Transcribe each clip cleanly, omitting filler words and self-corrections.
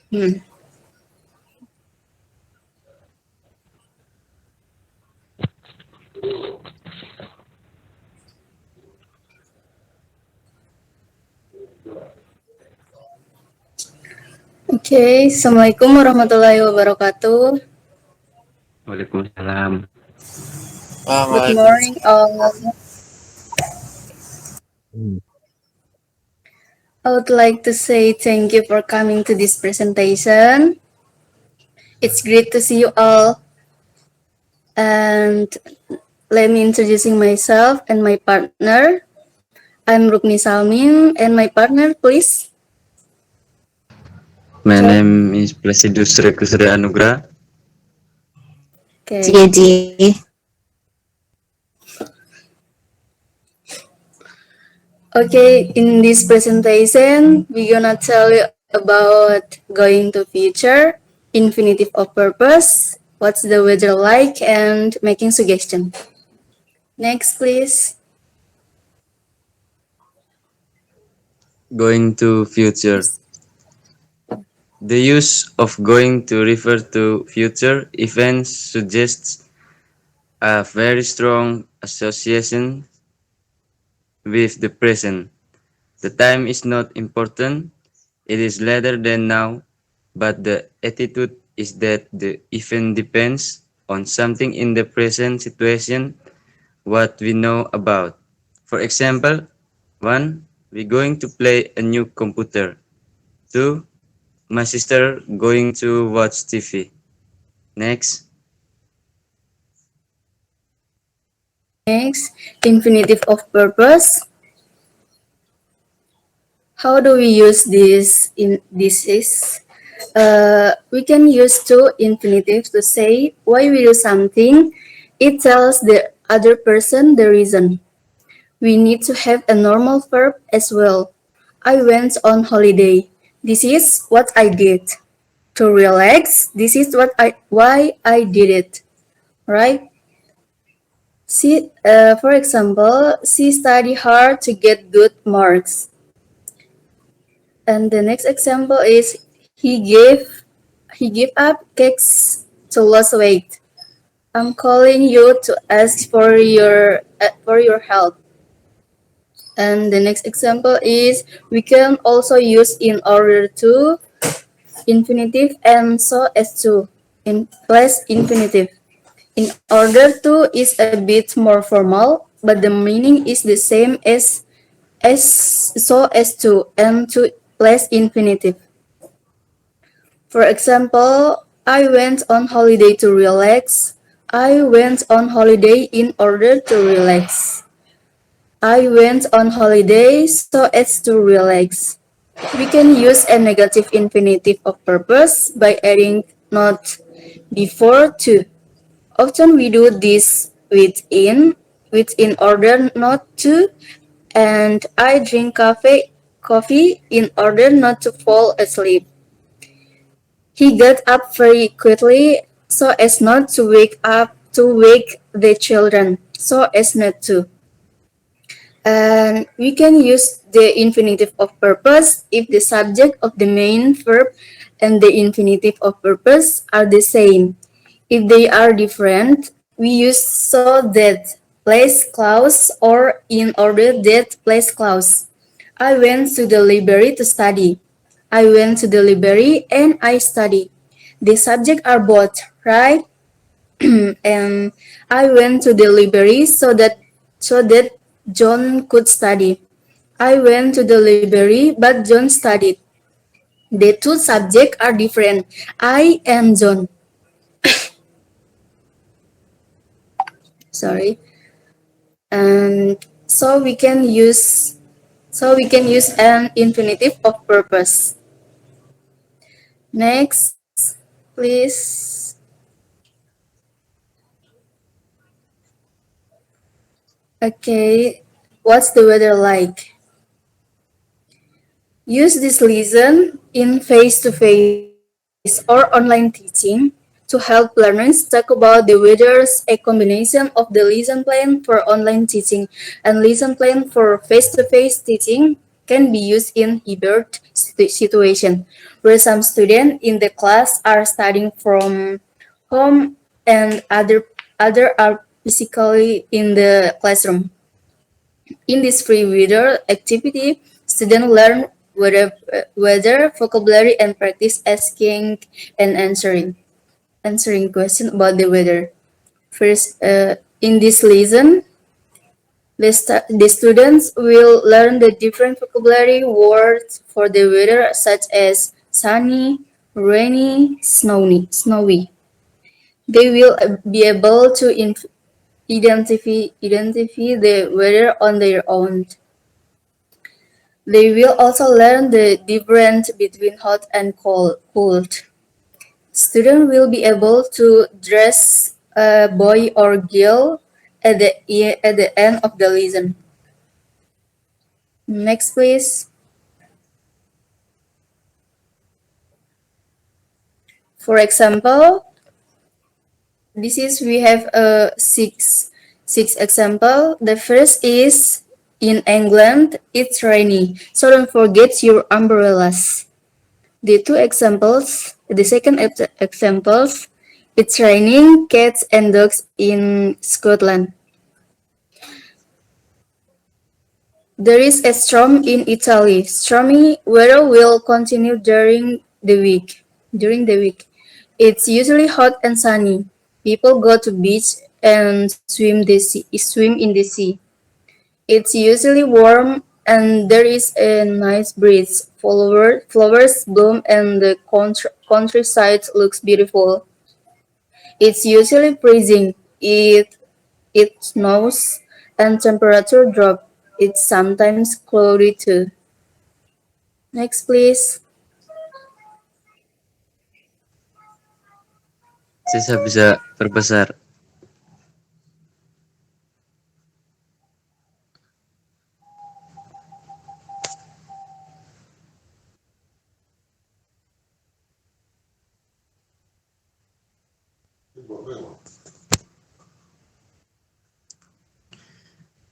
Hmm. Okay, Assalamualaikum warahmatullahi wabarakatuh. Waalaikumsalam. Good Waalaikumsalam. morning, all. Hmm. I would like to say thank you for coming to this presentation. It's great to see you all. And let me introducing myself and my partner. I'm Rukni Salmin, and my partner, please. My Sorry. name is Placidus Rekusri Anugrah. Okay. JJ. Okay, in this presentation, we're gonna tell you about going to future, infinitive of purpose, what's the weather like, and making suggestion. Next, please. Going to future. The use of going to refer to future events suggests a very strong association with the present. The time is not important, it is later than now, but the attitude is that the event depends on something in the present situation what we know about. For example, 1. We're going to play a new computer. 2. My sister going to watch TV. Next. Next, infinitive of purpose. How do we use this in this is? We can use two infinitives to say why we do something. It tells the other person the reason. We need to have a normal verb as well. I went on holiday. This is what I did. To relax, this is why I did it. Right? For example, she studied hard to get good marks. And the next example is he gave up cakes to lose weight. I'm calling you to ask for your help. And the next example is we can also use in order to, infinitive, and so as to in plus infinitive. In order to is a bit more formal, but the meaning is the same as so as to and to plus infinitive. For example, I went on holiday to relax. I went on holiday in order to relax. I went on holiday so as to relax. We can use a negative infinitive of purpose by adding not before to. Often we do this with in order not to, and I drink coffee in order not to fall asleep. He got up very quickly so as not to wake the children, so as not to. And we can use the infinitive of purpose if the subject of the main verb and the infinitive of purpose are the same. If they are different, we use so that place clause or in order that place clause. I went to the library to study. I went to the library and I study. The subject are both, right? And I went to the library so that John could study. I went to the library, but John studied. The two subjects are different. I and John. Sorry. And so we can use an infinitive of purpose. Next, please. Okay, what's the weather like? Use this lesson in face-to-face or online teaching to help learners talk about the weather's a combination of the lesson plan for online teaching and lesson plan for face-to-face teaching can be used in hybrid situation, where some students in the class are studying from home and other are physically in the classroom. In this free weather activity, students learn weather vocabulary and practice asking and answering questions about the weather. First, in this lesson, the students will learn the different vocabulary words for the weather, such as sunny, rainy, snowy. They will be able to identify the weather on their own. They will also learn the difference between hot and cold. Students will be able to dress a boy or girl at the end of the lesson. Next, please. For example, this is we have six example. The first is in England it's rainy, so don't forget your umbrellas. The second examples, it's raining cats and dogs in Scotland. There is a storm in Italy. Stormy weather will continue During the week, it's usually hot and sunny. People go to beach and swim in the sea. It's usually warm and there is a nice breeze. Flowers bloom and the countryside looks beautiful. It's usually freezing. It snows and temperature drop. It's sometimes cloudy too. Next, please. Sisa bisa perbesar.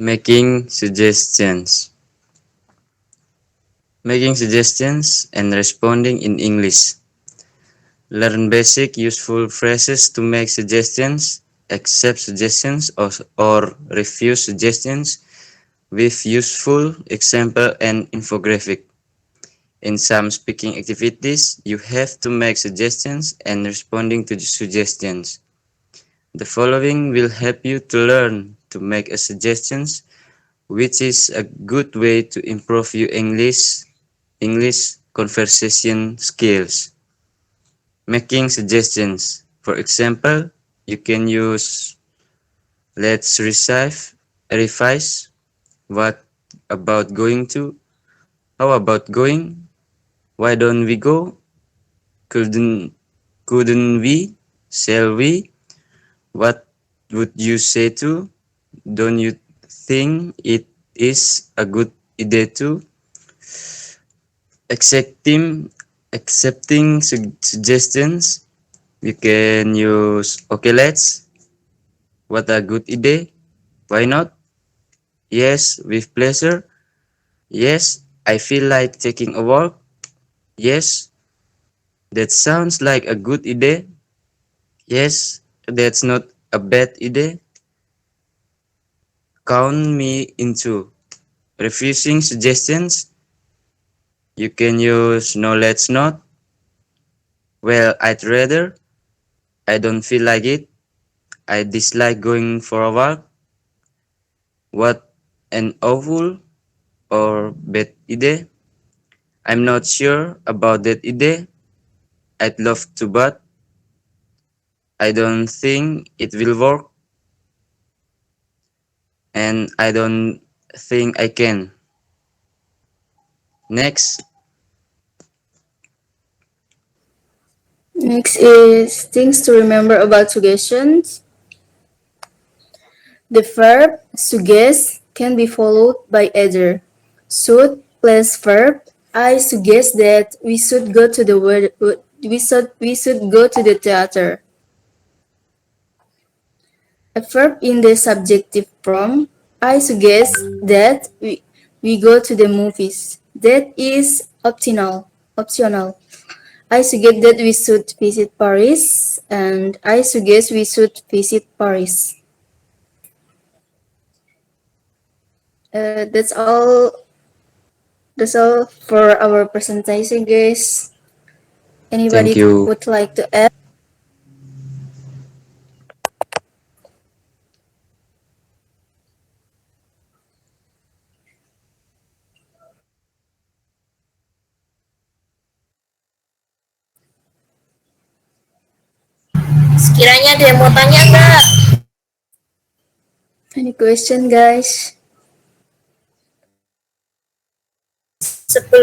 Making suggestions. Making suggestions and responding in English. Learn basic useful phrases to make suggestions, accept suggestions or refuse suggestions with useful example and infographic. In some speaking activities, you have to make suggestions and responding to the suggestions. The following will help you to learn to make a suggestions, which is a good way to improve your English conversation skills. Making suggestions. For example, you can use let's revise, what about going to, how about going, why don't we go, couldn't we, shall we, what would you say to, don't you think it is a good idea to, accepting suggestions. You can use okay let's, what a good idea, why not, yes with pleasure, yes I feel like taking a walk, yes that sounds like a good idea, yes that's not a bad idea, count me into. Refusing suggestions, you can use no let's not, well I'd rather, I don't feel like it, I dislike going for a walk, what an awful or bad idea, I'm not sure about that idea, I'd love to but I don't think it will work and I don't think I can. Next, Next is things to remember about suggestions. The verb suggest can be followed by either should plus verb. I suggest that we should go to the we should go to the theater. A verb in the subjective form. I suggest that we go to the movies. That is optional. optional. I suggest that we should visit Paris, and I suggest we should visit Paris. That's all. That's all for our presentation, guys. Thank Anybody you. would like to add? Sekiranya ada yang mau tanya nggak? Any question, guys? Sebelum